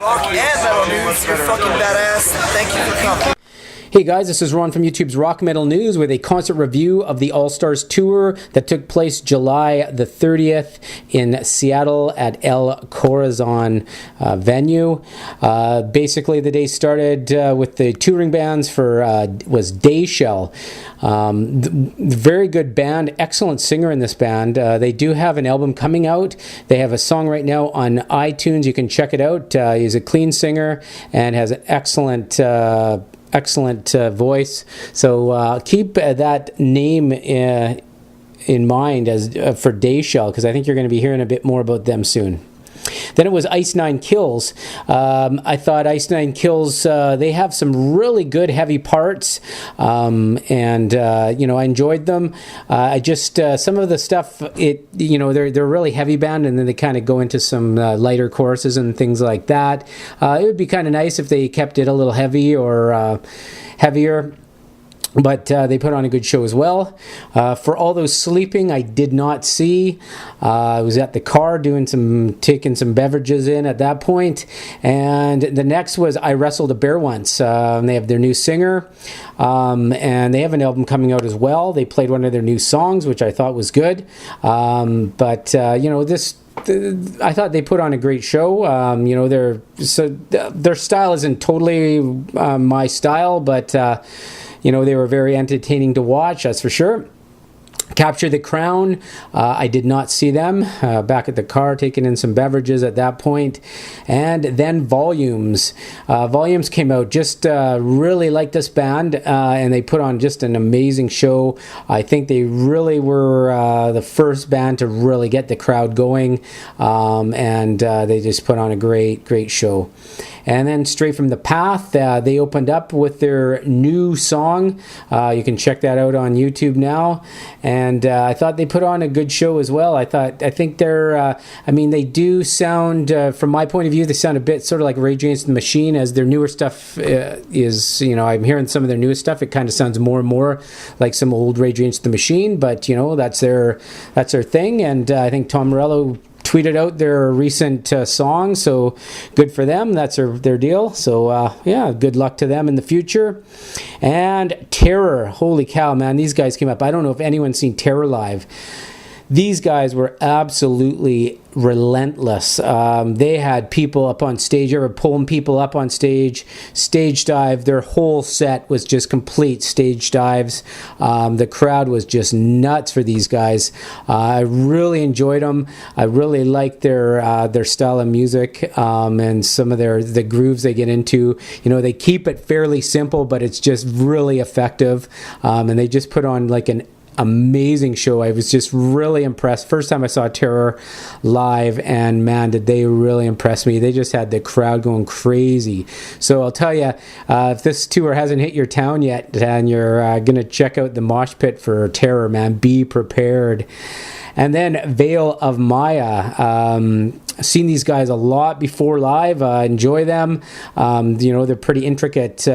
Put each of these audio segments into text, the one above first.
Rock and metal news, you're fucking badass. Thank you for coming. Hey guys, this is Ron from YouTube's Rock Metal News with a concert review of the All-Stars Tour that took place July the 30th in Seattle at El Corazon venue. Basically, the day started with the touring bands was Dayshell. Very good band, excellent singer in this band. They do have an album coming out. They have a song right now on iTunes. You can check it out. He's a clean singer and has an excellent voice. So keep that name in mind as for Dayshell, because I think you're going to be hearing a bit more about them soon. Then it was Ice Nine Kills. I thought Ice Nine Kills, they have some really good heavy parts, and I enjoyed them. I just some of the stuff, they're a really heavy band, and then they kind of go into some lighter choruses and things like that. It would be kind of nice if they kept it a little heavy or heavier. But they put on a good show as well. For all those sleeping, I did not see. I was at the car taking some beverages in at that point. And the next was Iwrestedabearonce. They have their new singer, and they have an album coming out as well. They played one of their new songs, which I thought was good. I thought they put on a great show. Their style isn't totally my style, but they were very entertaining to watch, that's for sure. Capture the Crown, I did not see them. Back at the car, taking in some beverages at that point. And then Volumes. Volumes came out, just really liked this band, and they put on just an amazing show. I think they really were the first band to really get the crowd going, and they just put on a great show. And then Straight from the Path, they opened up with their new song. You can check that out on YouTube now. And I thought they put on a good show as well. I think they do sound, from my point of view, they sound a bit sort of like Rage Against the Machine, as their newer stuff is, I'm hearing some of their newest stuff. It kind of sounds more and more like some old Rage Against the Machine, but, that's their thing. And I think Tom Morello tweeted out their recent song, so good for them. That's their deal. So good luck to them in the future. And Terror, holy cow, man, these guys came up. I don't know if anyone's seen Terror live. These guys were absolutely relentless. They had people up on stage. They were pulling people up on stage, stage dive. Their whole set was just complete stage dives. The crowd was just nuts for these guys. I really enjoyed them. I really liked their style of music, and some of the grooves they get into. They keep it fairly simple, but it's just really effective. And they just put on like an amazing show. I was just really impressed. First time I saw Terror live, and man, did they really impress me. They just had the crowd going crazy. So I'll tell you, if this tour hasn't hit your town yet and you're going to check out the mosh pit for Terror, man, be prepared. And then Veil of Maya. Seen these guys a lot before live. Enjoy them. They're pretty intricate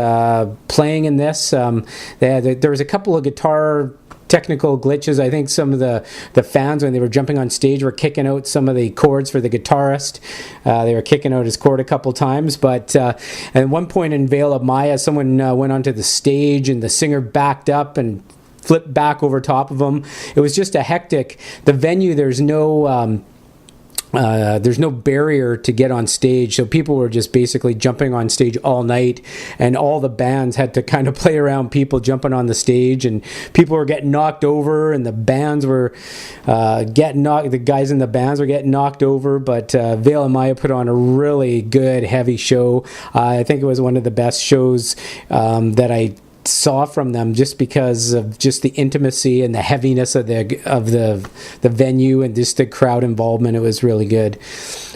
playing in this. There was a couple of guitar technical glitches. I think some of the fans, when they were jumping on stage, were kicking out some of the chords for the guitarist. They were kicking out his chord a couple times, but at one point in Veil of Maya, someone went onto the stage and the singer backed up and flipped back over top of him. It was just a hectic. The venue, there's no barrier to get on stage, so people were just basically jumping on stage all night, and all the bands had to kind of play around people jumping on the stage, and people were getting knocked over, and the bands were the guys in the bands were getting knocked over, but Veil of Maya put on a really good heavy show. I think it was one of the best shows that I saw from them, just because of just the intimacy and the heaviness of the venue and just the crowd involvement. It was really good.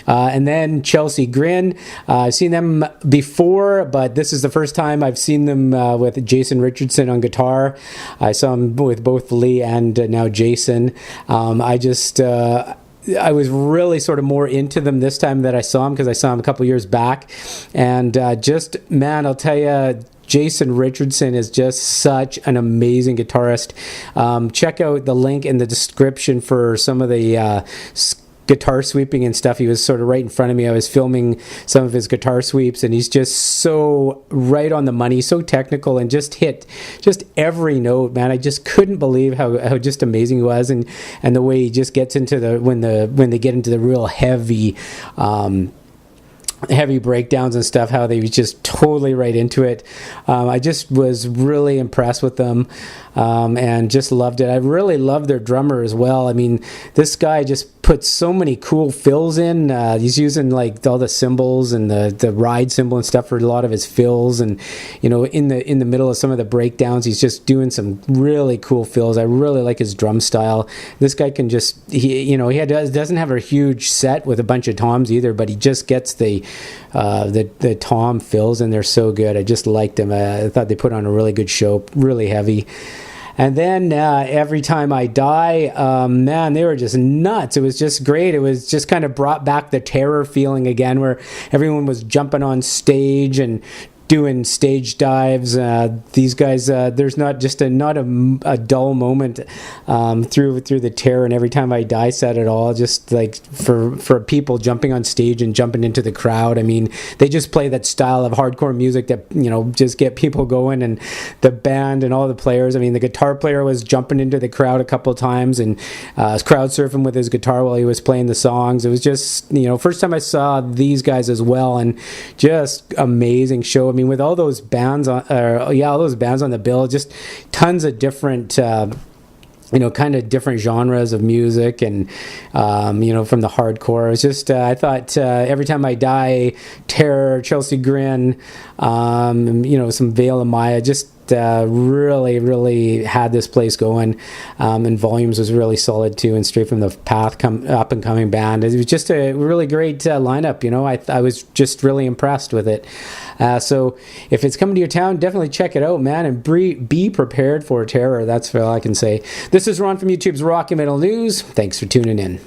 And then Chelsea Grin, I've seen them before, but this is the first time I've seen them with Jason Richardson on guitar. I saw him with both Lee and now Jason. I was really sort of more into them this time that I saw him, because I saw him a couple years back. And I'll tell you, Jason Richardson is just such an amazing guitarist. Check out the link in the description for some of the guitar sweeping and stuff. He was sort of right in front of me. I was filming some of his guitar sweeps, and he's just so right on the money, so technical, and just hit just every note, man. I just couldn't believe how just amazing he was, and the way he just gets into when they get into the real heavy breakdowns and stuff, how they was just totally right into it. I just was really impressed with them, and just loved it. I really loved their drummer as well. I mean, this guy just put so many cool fills in. He's using like all the cymbals and the ride cymbal and stuff for a lot of his fills, and in the middle of some of the breakdowns, he's just doing some really cool fills. I really like his drum style. This guy can just doesn't have a huge set with a bunch of toms either, but he just gets the tom fills, and they're so good. I just liked them. I thought they put on a really good show, really heavy. And then Every Time I Die, man, they were just nuts. It was just great. It was just kind of brought back the Terror feeling again, where everyone was jumping on stage and doing stage dives. These guys, there's not a dull moment through the Terror and Every Time I Die set at all. Just like for people jumping on stage and jumping into the crowd. I mean, they just play that style of hardcore music that just get people going, and the band and all the players. I mean, the guitar player was jumping into the crowd a couple of times and crowd surfing with his guitar while he was playing the songs. It was just first time I saw these guys as well, and just amazing show. I mean, with all those bands on the bill, just tons of different kind of different genres of music, and from the hardcore. It was just I thought Every Time I Die, Terror, Chelsea Grin, some Veil of Maya, just really had this place going, and Volumes was really solid too, and Straight from the Path, up and coming band. It was just a really great lineup. I was just really impressed with it. So if it's coming to your town, definitely check it out, man, and be prepared for Terror. That's all I can say. This is Ron from YouTube's Rock and Metal News. Thanks for tuning in.